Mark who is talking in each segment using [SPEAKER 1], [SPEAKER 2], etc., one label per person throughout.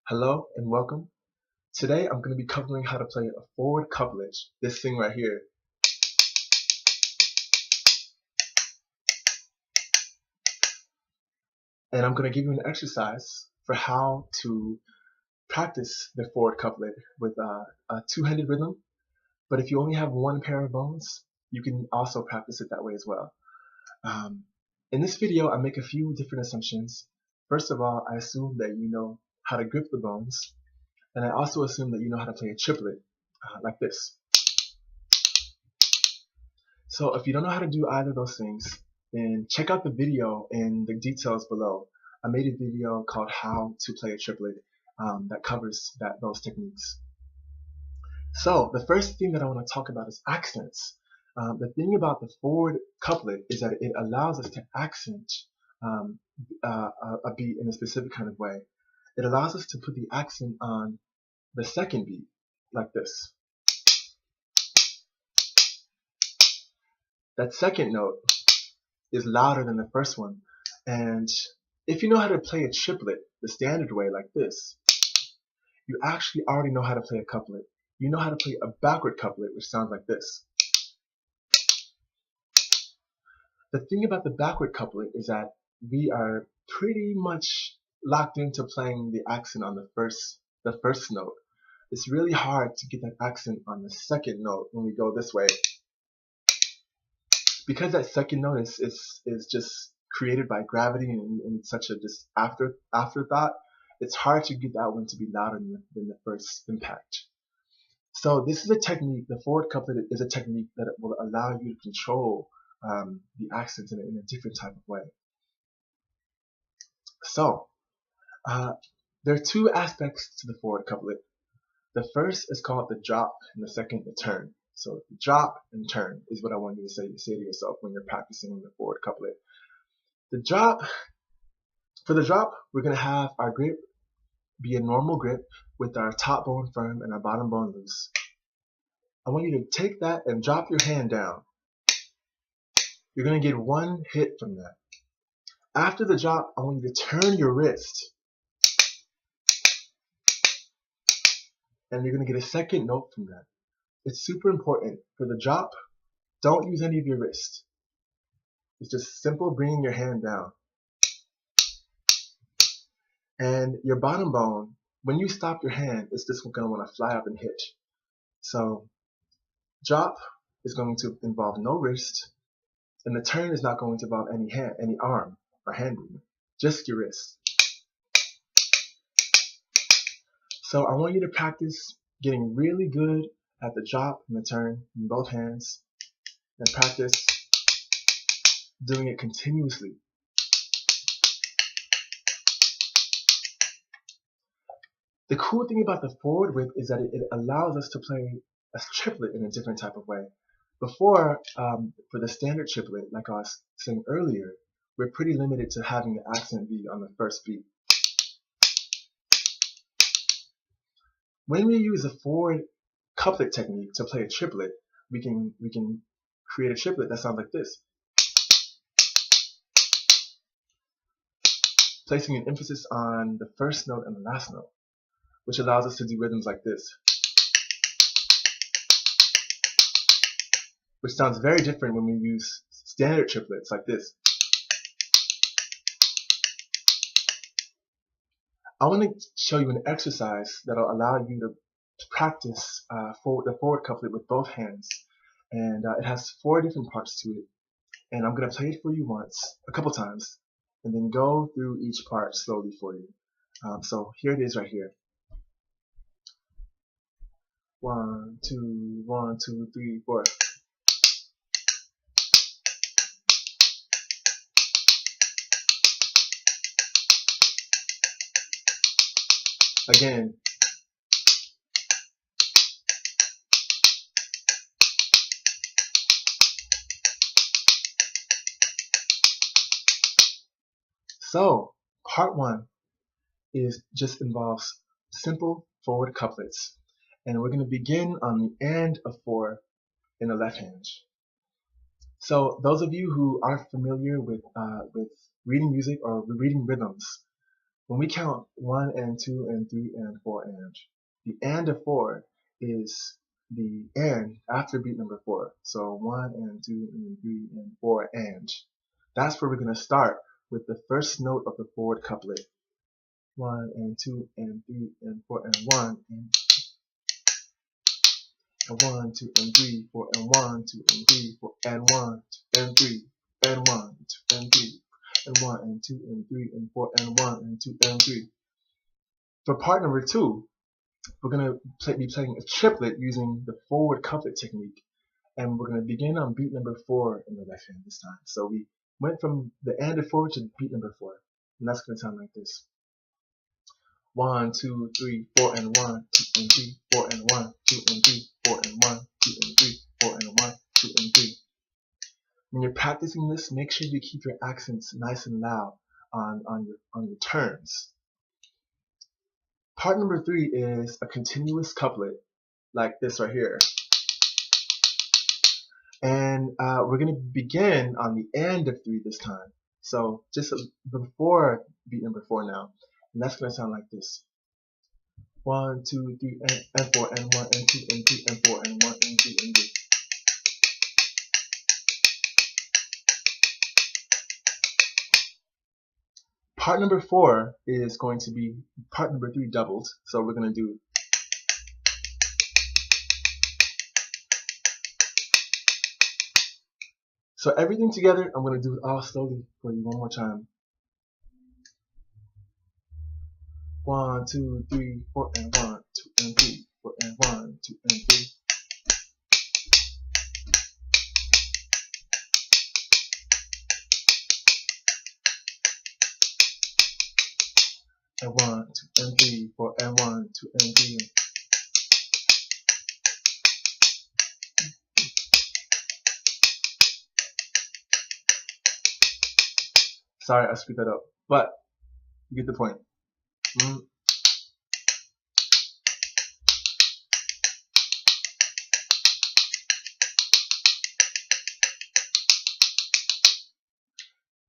[SPEAKER 1] Hello and welcome. Today I'm going to be covering how to play a forward couplet, this thing right here. And I'm going to give you an exercise for how to practice the forward couplet with a two-handed rhythm. But if you only have one pair of bones, you can also practice it that way as well. Um, in this video, I make a few different assumptions. First of all, I assume that you know how to grip the bones. And I also assume that you know how to play a triplet like this. So if you don't know how to do either of those things, then check out the video in the details below. I made a video called How to Play a Triplet that covers those techniques. So the first thing that I want to talk about is accents. The thing about the forward couplet is that it allows us to accent um, a beat in a specific kind of way. It allows us to put the accent on the second beat, like this. That second note is louder than the first one. And if you know how to play a triplet the standard way like this, you actually already know how to play a couplet. You know how to play a backward couplet, which sounds like this. The thing about the backward couplet is that we are pretty much locked into playing the accent on the first note. It's really hard to get that accent on the second note when we go this way. Because that second note is just created by gravity and such a just afterthought, it's hard to get that one to be louder than the first impact. So this is a technique, the forward couplet is a technique that will allow you to control the accents in a different type of way. So there are two aspects to the forward couplet. The first is called the drop and the second the turn. So drop and turn is what I want you to say to yourself when you're practicing the forward couplet. The drop, for the drop, we're going to have our grip be a normal grip with our top bone firm and our bottom bone loose. I want you to take that and drop your hand down. You're going to get one hit from that. After the drop, I want you to turn your wrist. And you're going to get a second note from that. It's super important. For the drop, don't use any of your wrist. It's just simple bringing your hand down. And your bottom bone, when you stop your hand, it's just going to want to fly up and hit. So drop is going to involve no wrist, and the turn is not going to involve any arm or hand movement, just your wrist. So I want you to practice getting really good at the drop and the turn in both hands, and practice doing it continuously. The cool thing about the forward whip is that it allows us to play a triplet in a different type of way. Before, for the standard triplet, like I was saying earlier, we're pretty limited to having the accent be on the first beat. When we use a forward couplet technique to play a triplet, we can create a triplet that sounds like this, placing an emphasis on the first note and the last note, which allows us to do rhythms like this, which sounds very different when we use standard triplets like this. I want to show you an exercise that will allow you to practice the forward couplet with both hands, and it has 4 different parts to it, and I'm going to play it for you once, a couple times, and then go through each part slowly for you. So here it is right here. 1, 2, 1, 2, 3, 4. Again. So part 1 just involves simple forward couplets, and we're going to begin on the end of 4 in the left hand. So those of you who aren't familiar with reading music or reading rhythms, When we count 1 and 2 and 3 and 4 and, the and of 4 is the and after beat number 4. So 1 and 2 and 3 and 4 and. That's where we're going to start with the first note of the forward couplet. 1 and 2 and 3 and 4 and 1 and 1, 2 and 3, 4 and 1, 2 and 3, 4 and 1, 2 and 3 and 1, 2 and 3 and 1 and 2 and 3 and 4 and 1 and 2 and 3. For part number 2, we're going to be playing a triplet using the forward couplet technique, and we're going to begin on beat number 4 in the left hand this time. So we went from the and of 4 to beat number 4, and that's going to sound like this. 1, 2, 3, 4 and 1, 2 and 3, 4 and 1, 2 and 3, 4 and 1, 2 and 3, 4 and 1, 2 and 3. When you're practicing this, make sure you keep your accents nice and loud on your turns. Part number 3 is a continuous couplet like this right here. And we're going to begin on the and of 3 this time. So just before beat number 4 now. And that's going to sound like this. 1, 2, 3, and 4, and 1, and 2, and 3, and 4, and 1, and 2, and 3. Part number 4 is going to be part number 3 doubled. So we're going to do so everything together. I'm going to do it all slowly for you one more time. 1, 2, 3, 4, and 1, 2, and 3, 4, and 1, 2, and 3. And 1, 2, and 3, 4, and 1, 2, and 3. Sorry, I screwed that up, but you get the point.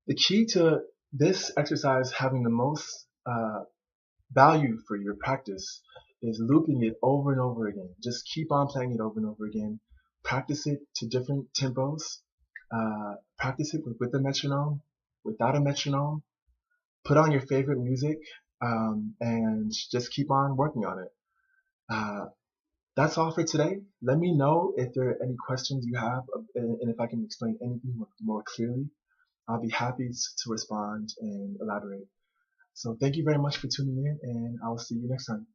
[SPEAKER 1] The key to this exercise having the most value for your practice is looping it over and over again. Just keep on playing it over and over again. Practice it to different tempos. Practice it with a metronome, without a metronome. Put on your favorite music, and just keep on working on it. That's all for today. Let me know if there are any questions you have, and if I can explain anything more clearly. I'll be happy to respond and elaborate. So thank you very much for tuning in, and I will see you next time.